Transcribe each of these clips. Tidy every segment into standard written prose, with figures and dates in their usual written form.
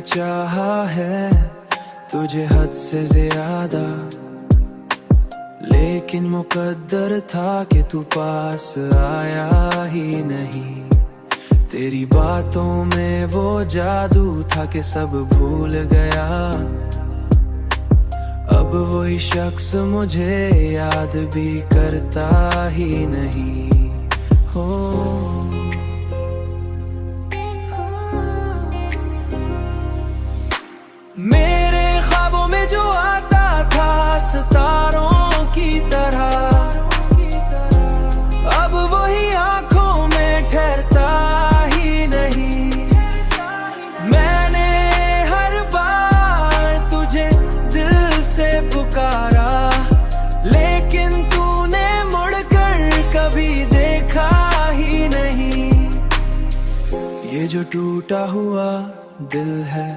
चाहा है तुझे हद से ज्यादा, लेकिन मुकद्दर था कि तू पास आया ही नहीं। तेरी बातों में वो जादू था कि सब भूल गया। अब वही शख्स मुझे याद भी करता ही नहीं हो। मेरे ख्वाबों में जो आता था सितारों की तरह, अब वही आंखों में ठहरता ही नहीं। मैंने हर बार तुझे दिल से पुकारा, लेकिन तूने मुड़कर कभी देखा ही नहीं। ये जो टूटा हुआ दिल है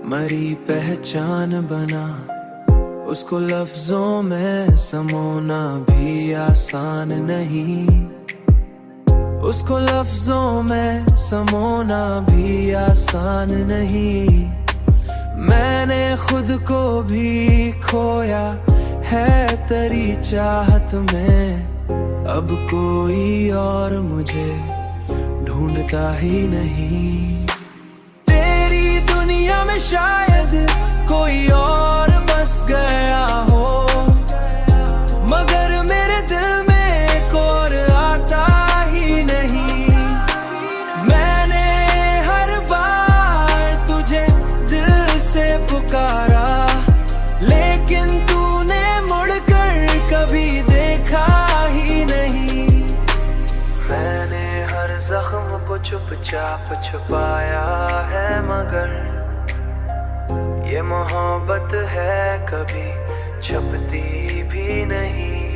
मरी पहचान बना, उसको लफ्जों में समोना भी आसान नहीं। उसको लफ्जों में समोना भी आसान नहीं। मैंने खुद को भी खोया है तेरी चाहत में। अब कोई और मुझे ढूंढता ही नहीं। दुनिया में शायद कोई और बस गया हो, मगर मेरे दिल में एक और आता ही नहीं। मैंने हर बार तुझे दिल से पुकारा, लेकिन तूने मुड़कर कभी देखा ही नहीं। मैंने हर जख्म को चुपचाप छुपाया है, मगर ये मोहब्बत है कभी छपती भी नहीं।